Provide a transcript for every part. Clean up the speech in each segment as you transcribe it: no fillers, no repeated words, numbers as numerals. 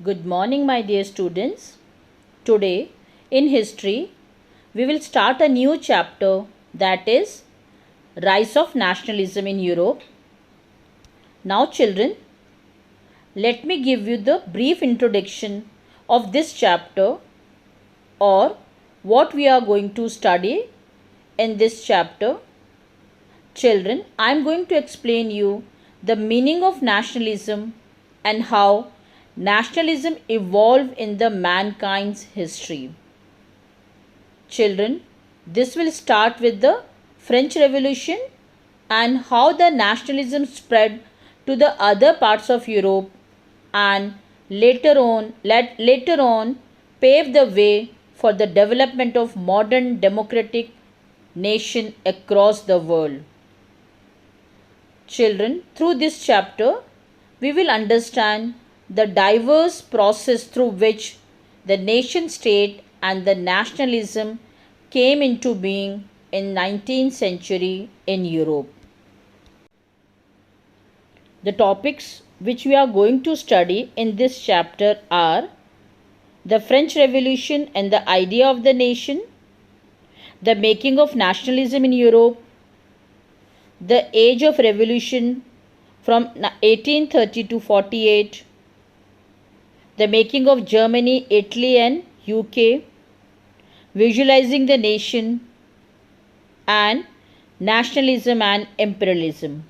Good morning, my dear students. Today, in history, we will start a new chapter, that is Rise of Nationalism in Europe. Now, children, let me give you the brief introduction of this chapter, or what we are going to study in this chapter. Children, I am going to explain you the meaning of nationalism and how nationalism evolved in the mankind's history. Children, this will start with the French Revolution and how the nationalism spread to the other parts of Europe and later on paved the way for the development of modern democratic nation across the world. Children, through this chapter, we will understand the diverse process through which the nation state and the nationalism came into being in 19th century in Europe. The topics which we are going to study in this chapter are the French Revolution and the idea of the nation, the making of nationalism in Europe, the age of revolution from 1830 to 48, the making of Germany, Italy and UK, visualizing the nation, and nationalism and imperialism.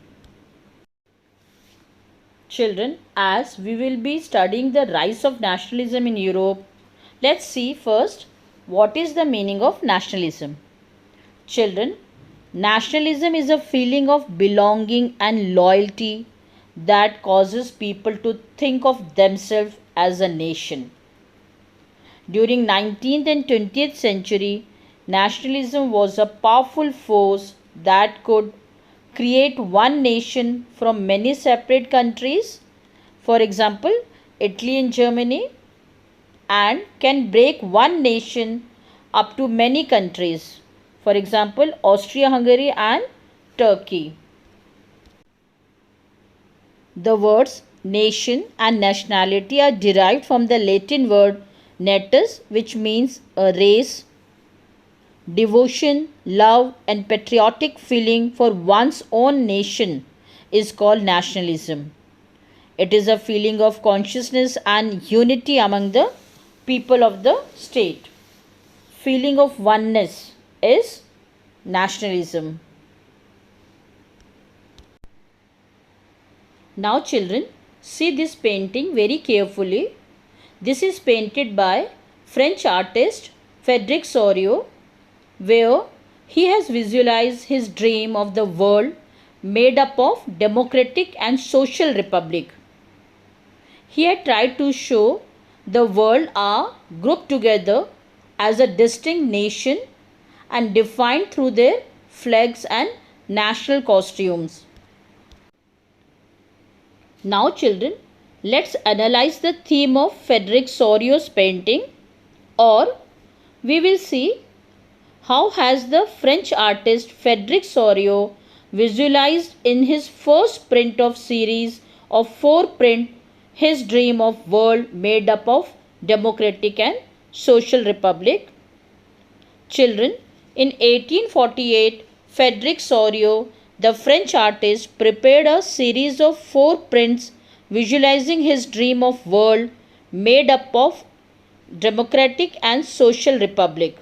Children, as we will be studying the rise of nationalism in Europe, let's see first what is the meaning of nationalism. Children, nationalism is a feeling of belonging and loyalty that causes people to think of themselves as a nation. During 19th and 20th century, nationalism was a powerful force that could create one nation from many separate countries, for example, Italy and Germany, and can break one nation up to many countries, for example, Austria-Hungary and Turkey. The words nation and nationality are derived from the Latin word natus, which means a race. Devotion, love, and patriotic feeling for one's own nation is called nationalism. It is a feeling of consciousness and unity among the people of the state. Feeling of oneness is nationalism. Now children, see this painting very carefully. This is painted by French artist Frédéric Soriot, where he has visualized his dream of the world made up of democratic and social republic. He had tried to show the world are grouped together as a distinct nation and defined through their flags and national costumes. Now children, let's analyze the theme of Frédéric Soriot's painting, or we will see how has the French artist Frédéric Soriot visualized in his first print of series of 4 print his dream of world made up of democratic and social republic. Children, in 1848, Frédéric Soriot, the French artist, prepared a series of 4 prints visualizing his dream of world made up of democratic and social republic.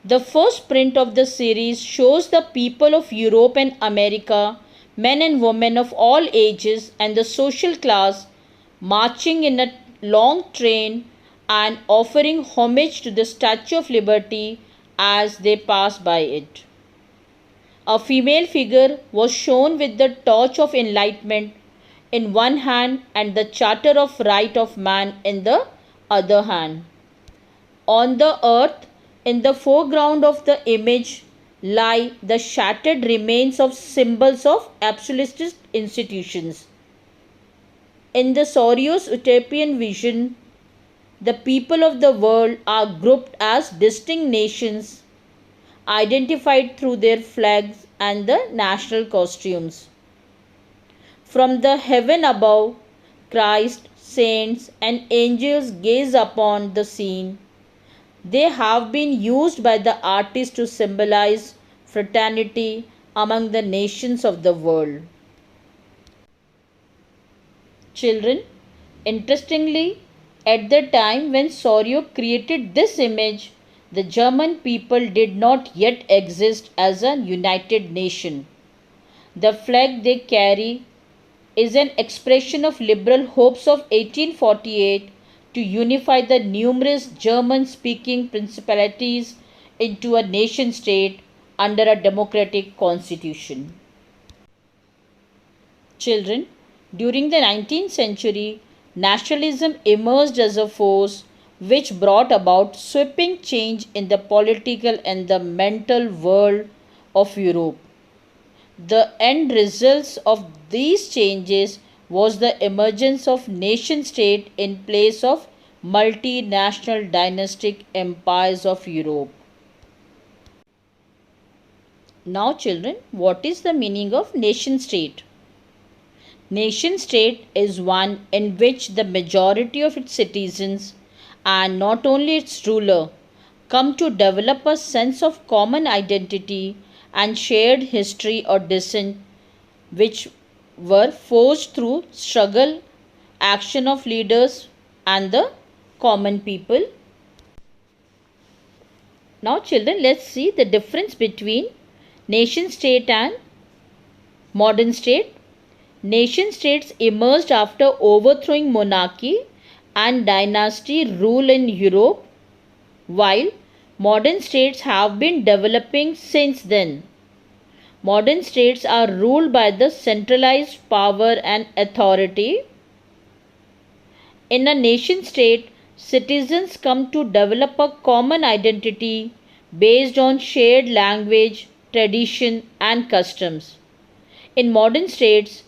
The first print of the series shows the people of Europe and America, men and women of all ages and the social class, marching in a long train and offering homage to the Statue of Liberty as they pass by it. A female figure was shown with the torch of enlightenment in one hand and the Charter of Right of Man in the other hand. On the earth, in the foreground of the image, lie the shattered remains of symbols of absolutist institutions. In the Soriot's utopian vision, the people of the world are grouped as distinct nations, identified through their flags and the national costumes. From the heaven above, Christ, saints, and angels gaze upon the scene. They have been used by the artist to symbolize fraternity among the nations of the world. Children, interestingly, at the time when Sorio created this image, the German people did not yet exist as a united nation. The flag they carry is an expression of liberal hopes of 1848 to unify the numerous German-speaking principalities into a nation-state under a democratic constitution. Children, during the 19th century, nationalism emerged as a force which brought about sweeping change in the political and the mental world of Europe. The end results of these changes was the emergence of nation state in place of multinational dynastic empires of Europe. Now children, what is the meaning of nation state? Nation state is one in which the majority of its citizens and not only its ruler come to develop a sense of common identity and shared history or descent which were forged through struggle, action of leaders and the common people. Now children, let's see the difference between nation state and modern state. Nation states emerged after overthrowing monarchy and dynasty rule in Europe, while modern states have been developing since then. Modern states are ruled by the centralized power and authority. In a nation state, citizens come to develop a common identity based on shared language, tradition, and customs. In modern states,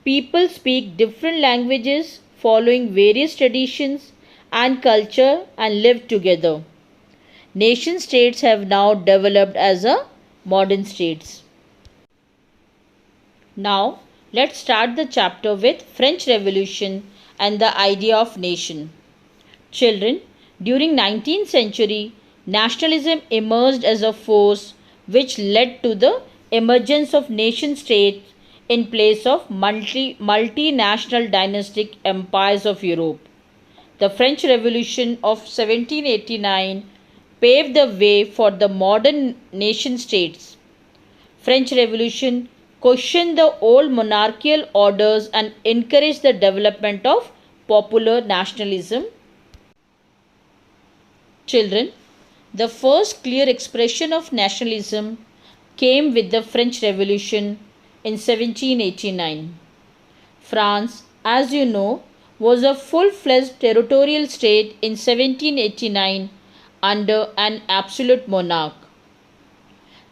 people speak different languages, following various traditions and culture and live together. Nation states have now developed as a modern states. Now, let's start the chapter with French Revolution and the idea of nation. Children, during 19th century, nationalism emerged as a force which led to the emergence of nation states in place of multinational dynastic empires of Europe. The French Revolution of 1789 paved the way for the modern nation states. French Revolution questioned the old monarchical orders and encouraged the development of popular nationalism. Children, the first clear expression of nationalism came with the French Revolution in 1789. France, as you know, was a full-fledged territorial state in 1789 under an absolute monarch.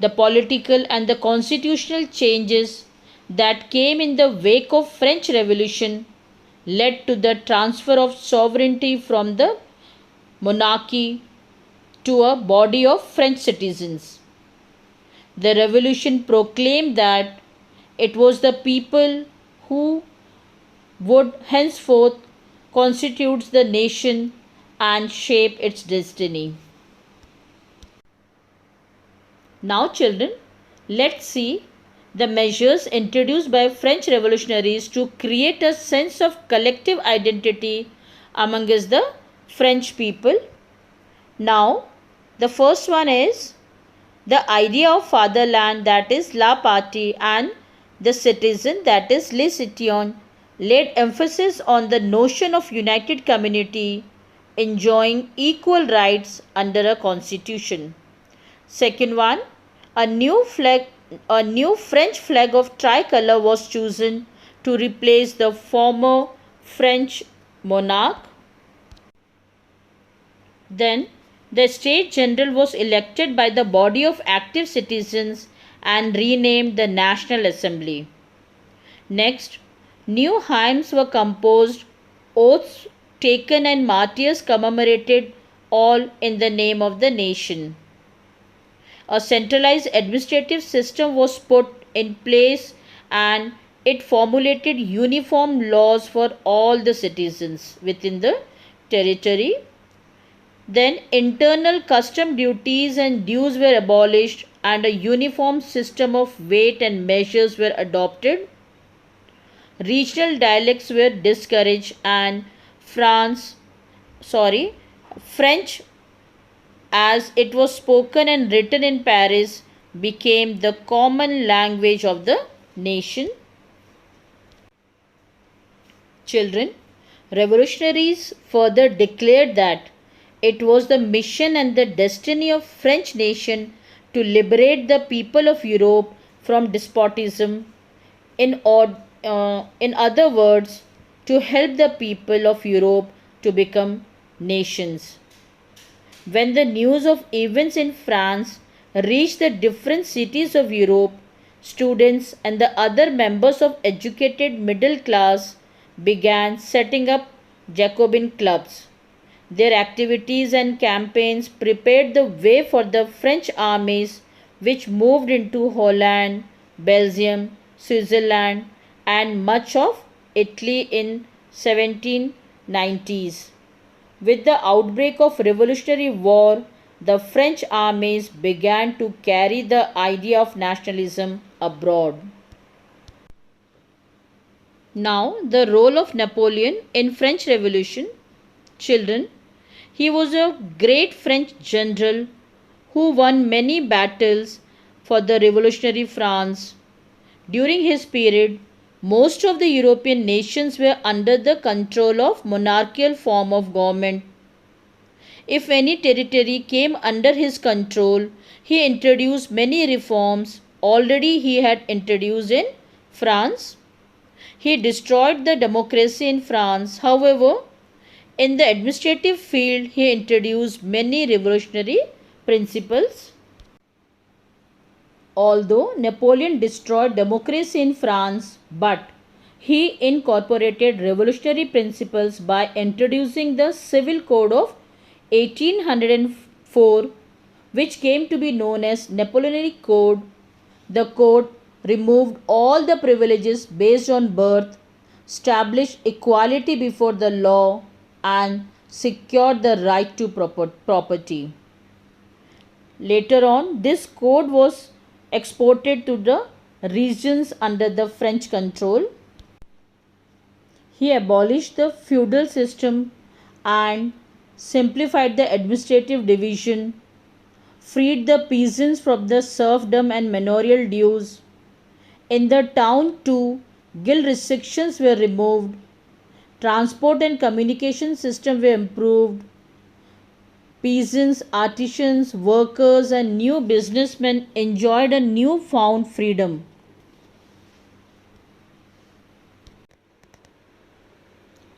The political and the constitutional changes that came in the wake of French Revolution led to the transfer of sovereignty from the monarchy to a body of French citizens. The revolution proclaimed that it was the people who would henceforth constitute the nation and shape its destiny. Now children, let's see the measures introduced by French revolutionaries to create a sense of collective identity amongst the French people. Now, the first one is the idea of fatherland, that is la patrie, and the citizen, that is les citoyens, laid emphasis on the notion of united community enjoying equal rights under a constitution. Second one, a new French flag of tricolor was chosen to replace the former French monarch. Then the States General was elected by the body of active citizens and renamed the National Assembly. Next, new hymns were composed, oaths taken and martyrs commemorated, all in the name of the nation. A centralized administrative system was put in place and it formulated uniform laws for all the citizens within the territory. Then internal custom duties and dues were abolished and a uniform system of weight and measures were adopted. Regional dialects were discouraged and French as it was spoken and written in Paris became the common language of the nation. Children, revolutionaries further declared that it was the mission and the destiny of French nation to liberate the people of Europe from despotism. In other words, to help the people of Europe to become nations. When the news of events in France reached the different cities of Europe, students and the other members of educated middle class began setting up Jacobin clubs. Their activities and campaigns prepared the way for the French armies which moved into Holland, Belgium, Switzerland and much of Italy in 1790s. With the outbreak of Revolutionary War, the French armies began to carry the idea of nationalism abroad. Now, the role of Napoleon in French Revolution. Children, he was a great French general who won many battles for the revolutionary France. During his period, most of the European nations were under the control of monarchical form of government. If any territory came under his control, he introduced many reforms already he had introduced in France. He destroyed the democracy in France. However, in the administrative field, he introduced many revolutionary principles. Although Napoleon destroyed democracy in France, but he incorporated revolutionary principles by introducing the Civil Code of 1804, which came to be known as Napoleonic Code. The code removed all the privileges based on birth, established equality before the law, and secured the right to property. Later on, this code was exported to the regions under the French control. He abolished the feudal system and simplified the administrative division, freed the peasants from the serfdom and manorial dues. In the town too, guild restrictions were removed, transport and communication system were improved, peasants, artisans, workers and new businessmen enjoyed a newfound freedom.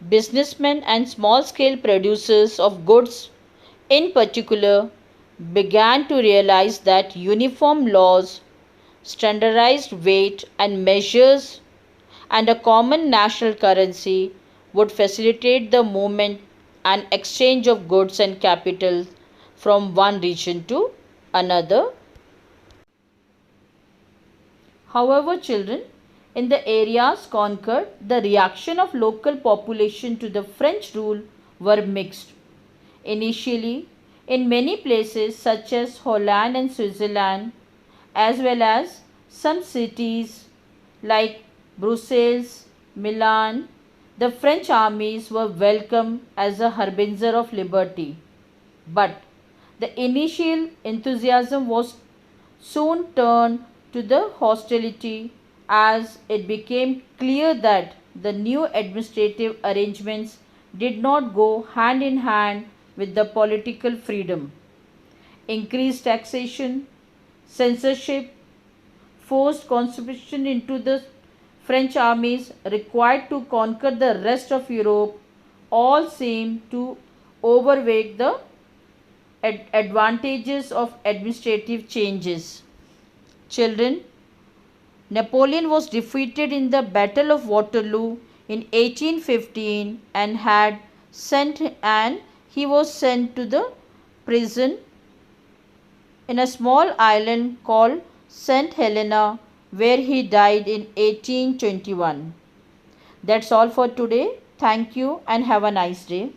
Businessmen and small-scale producers of goods in particular began to realize that uniform laws, standardized weight and measures, and a common national currency would facilitate the movement and exchange of goods and capital from one region to another. However, children, in the areas conquered, the reaction of local population to the French rule were mixed. Initially, in many places such as Holland and Switzerland, as well as some cities like Brussels, Milan, the French armies were welcomed as a harbinger of liberty. But the initial enthusiasm was soon turned to the hostility as it became clear that the new administrative arrangements did not go hand in hand with the political freedom. Increased taxation, censorship, forced conscription into the French armies required to conquer the rest of Europe all seemed to overweigh the advantages of administrative changes. Children, Napoleon was defeated in the Battle of Waterloo in 1815 and he was sent to the prison in a small island called St. Helena where he died in 1821. That's all for today. Thank you and have a nice day.